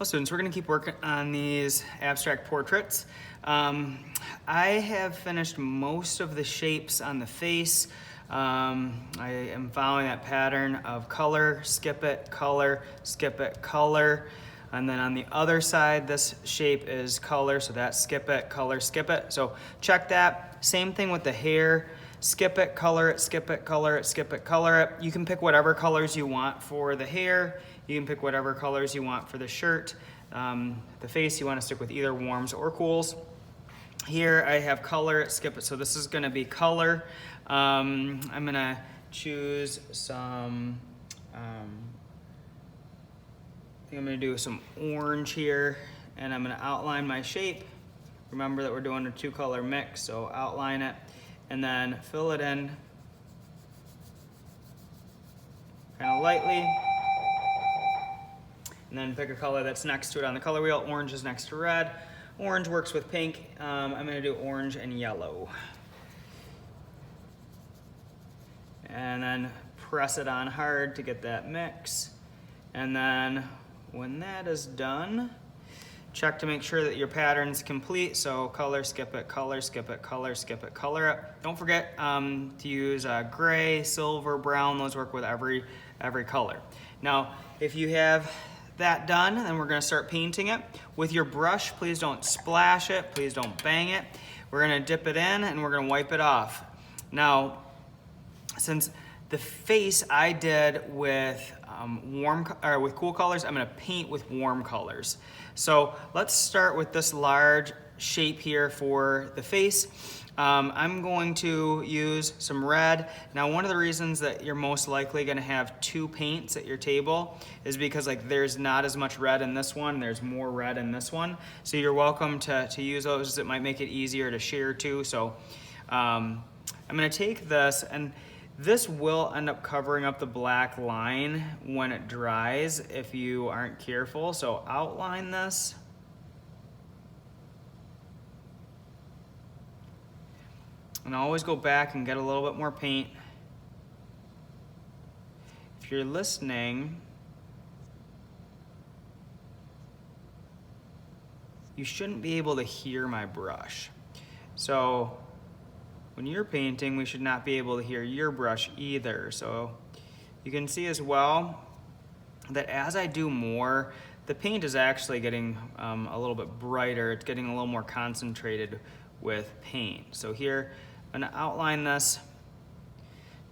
Well, students, we're going to keep working on these abstract portraits. I have finished most of the shapes on the face. I am following that pattern of color, skip it, color, skip it, color. And then on the other side, this shape is color, so that's skip it, color, skip it. So check that. Same thing with the hair. Skip it, color it, skip it, color it, skip it, color it. You can pick whatever colors you want for the hair. You can pick whatever colors you want for the shirt. The face, you want to stick with either warms or cools. Here I have color it, skip it. So this is going to be color. I'm going to choose some, I think I'm going to do some orange here, and I'm going to outline my shape. Remember that we're doing a 2-color mix, so outline it. And then fill it in kind of lightly. And then pick a color that's next to it on the color wheel. Orange is next to red. Orange works with pink. I'm going to do orange and yellow. And then press it on hard to get that mix. And then when that is done, check to make sure that your pattern's complete. So color, skip it, color, skip it, color, skip it, color it. Don't forget to use gray, silver, brown. Those work with every color. Now, if you have that done, then we're gonna start painting it. With your brush, please don't splash it, please don't bang it. We're gonna dip it in and we're gonna wipe it off. Now, since the face I did with with cool colors, I'm gonna paint with warm colors. So let's start with this large shape here for the face. I'm going to use some red. Now, one of the reasons that you're most likely gonna have 2 paints at your table is because there's not as much red in this one, there's more red in this one. So you're welcome to use those. It might make it easier to share too. So I'm gonna take this, and this will end up covering up the black line when it dries if you aren't careful. So outline this. And always go back and get a little bit more paint. If you're listening, you shouldn't be able to hear my brush. So when you're painting, we should not be able to hear your brush either. So you can see as well that as I do more, the paint is actually getting a little bit brighter. It's getting a little more concentrated with paint. So here, I'm gonna outline this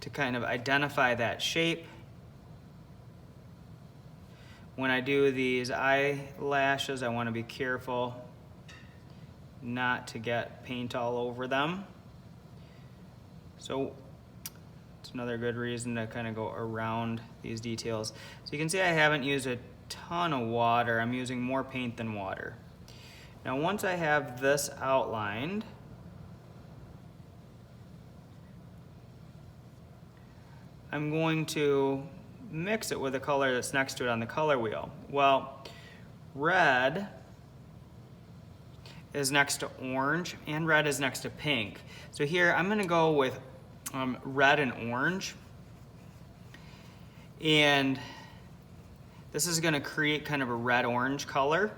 to kind of identify that shape. When I do these eyelashes, I wanna be careful not to get paint all over them. So it's another good reason to kind of go around these details. So you can see I haven't used a ton of water. I'm using more paint than water. Now once I have this outlined, I'm going to mix it with a color that's next to it on the color wheel. Well, red is next to orange and red is next to pink. So here I'm gonna go with red and orange. And this is gonna create kind of a red-orange color.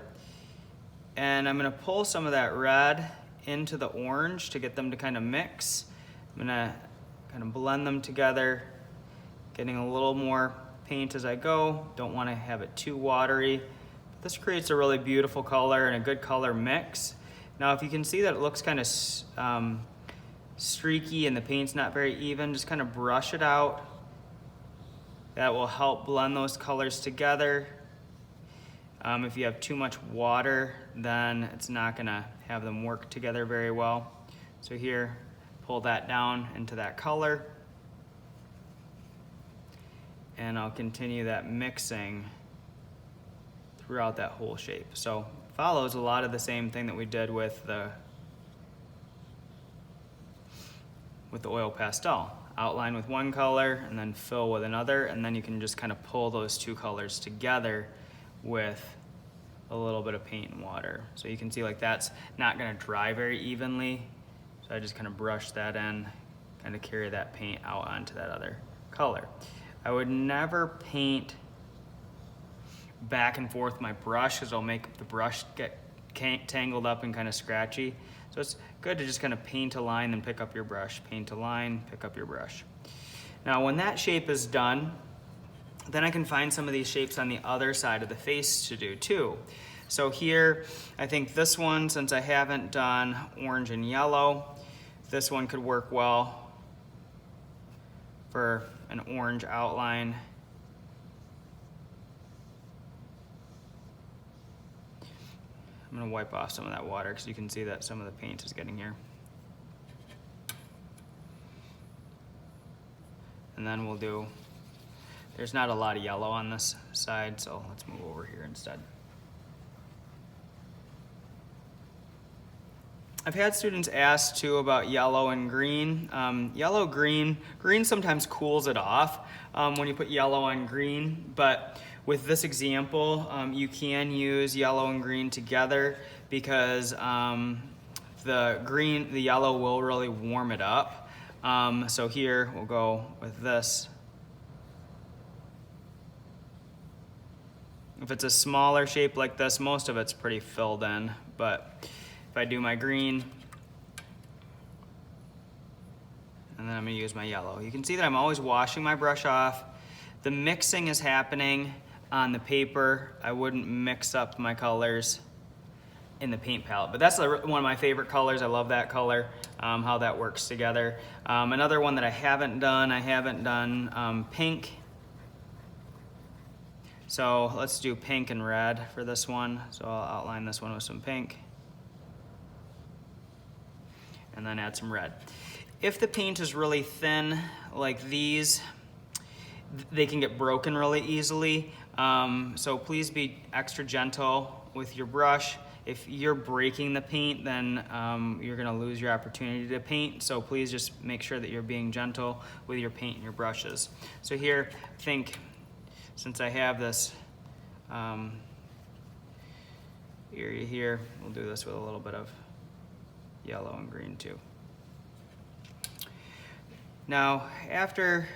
And I'm gonna pull some of that red into the orange to get them to kind of mix. I'm gonna kind of blend them together, getting a little more paint as I go. Don't wanna have it too watery. This creates a really beautiful color and a good color mix. Now, if you can see that it looks kind of streaky and the paint's not very even, just kind of brush it out. That will help blend those colors together. If you have too much water, then it's not gonna have them work together very well. So here, pull that down into that color. And I'll continue that mixing throughout that whole shape. So follows a lot of the same thing that we did with the oil pastel. Outline with one color and then fill with another, and then you can just kind of pull those 2 colors together with a little bit of paint and water. So you can see that's not gonna dry very evenly. So I just kind of brush that in, kind of carry that paint out onto that other color. I would never paint back and forth my brush because it'll make the brush get tangled up and kind of scratchy. So it's good to just kind of paint a line and pick up your brush, paint a line, pick up your brush. Now when that shape is done, then I can find some of these shapes on the other side of the face to do too. So here, I think this one, since I haven't done orange and yellow, this one could work well for an orange outline. I'm gonna wipe off some of that water because you can see that some of the paint is getting here. And then we'll do, there's not a lot of yellow on this side, so let's move over here instead. I've had students ask too about yellow and green. Yellow, green sometimes cools it off when you put yellow on green, but with this example, you can use yellow and green together because the yellow will really warm it up. So here we'll go with this. If it's a smaller shape like this, most of it's pretty filled in, but if I do my green, and then I'm gonna use my yellow. You can see that I'm always washing my brush off. The mixing is happening on the paper. I wouldn't mix up my colors in the paint palette, but that's one of my favorite colors. I love that color, how that works together. Another one that I haven't done pink. So let's do pink and red for this one. So I'll outline this one with some pink. And then add some red. If the paint is really thin, like these, they can get broken really easily. So please be extra gentle with your brush. If you're breaking the paint, then you're gonna lose your opportunity to paint. So please just make sure that you're being gentle with your paint and your brushes. So here, I think, since I have this area here, we'll do this with a little bit of yellow and green too. Now, after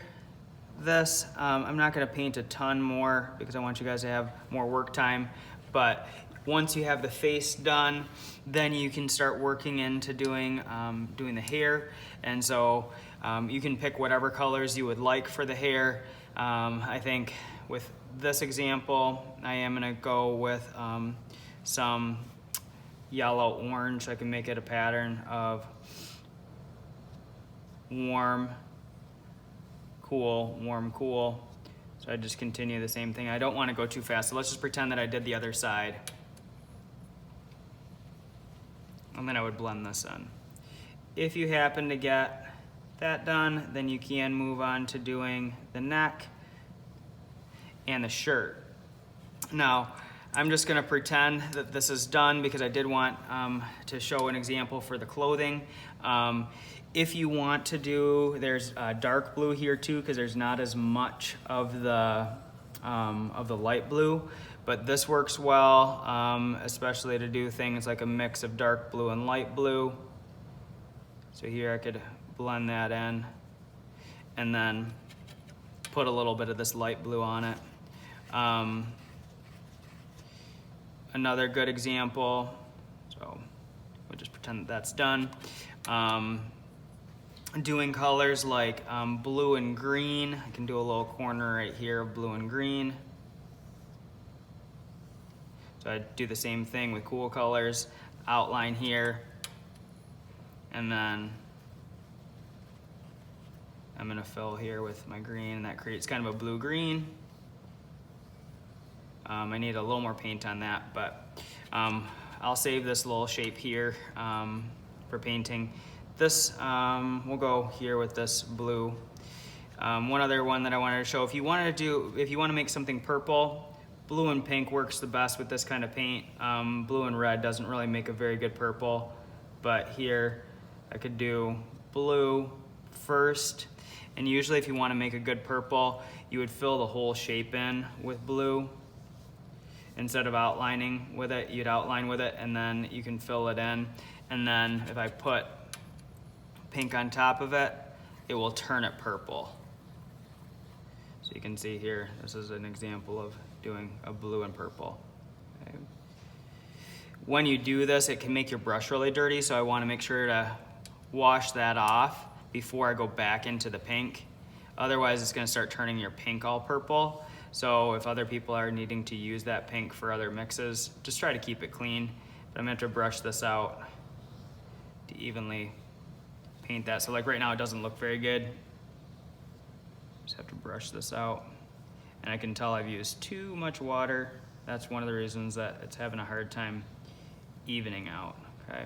this, I'm not gonna paint a ton more because I want you guys to have more work time, but once you have the face done, then you can start working into doing the hair. And so you can pick whatever colors you would like for the hair. I think with this example, I am gonna go with some yellow orange. I can make it a pattern of warm, cool, warm, cool. So I just continue the same thing. I don't want to go too fast, so let's just pretend that I did the other side. And then I would blend this in. If you happen to get that done, then you can move on to doing the neck and the shirt. Now, I'm just gonna pretend that this is done because I did want to show an example for the clothing. If you want to do, there's dark blue here too because there's not as much of the light blue, but this works well, especially to do things like a mix of dark blue and light blue. So here I could blend that in and then put a little bit of this light blue on it. Another good example, so we'll just pretend that that's done. Doing colors like blue and green. I can do a little corner right here of blue and green. So I do the same thing with cool colors, outline here, and then I'm gonna fill here with my green, and that creates kind of a blue-green. I need a little more paint on that, but I'll save this little shape here for painting. This, we'll go here with this blue. One other one that I wanted to show, if you want to make something purple, blue and pink works the best with this kind of paint. Blue and red doesn't really make a very good purple, but here I could do blue first, and usually if you want to make a good purple, you would fill the whole shape in with blue. Instead of outlining with it, you'd outline with it, and then you can fill it in. And then if I put pink on top of it, it will turn it purple. So You can see here, this is an example of doing a blue and purple. Okay. When you do this, it can make your brush really dirty, so I want to make sure to wash that off before I go back into the pink. Otherwise, it's going to start turning your pink all purple. So if other people are needing to use that pink for other mixes, just try to keep it clean. But I'm going to have to brush this out to evenly paint that. So like right now, it doesn't look very good. Just have to brush this out. And I can tell I've used too much water. That's one of the reasons that it's having a hard time evening out, okay?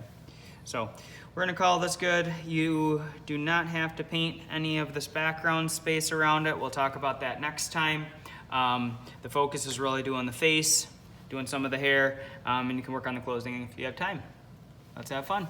So we're gonna call this good. You do not have to paint any of this background space around it. We'll talk about that next time. The focus is really doing the face, doing some of the hair, and you can work on the closing if you have time. Let's have fun.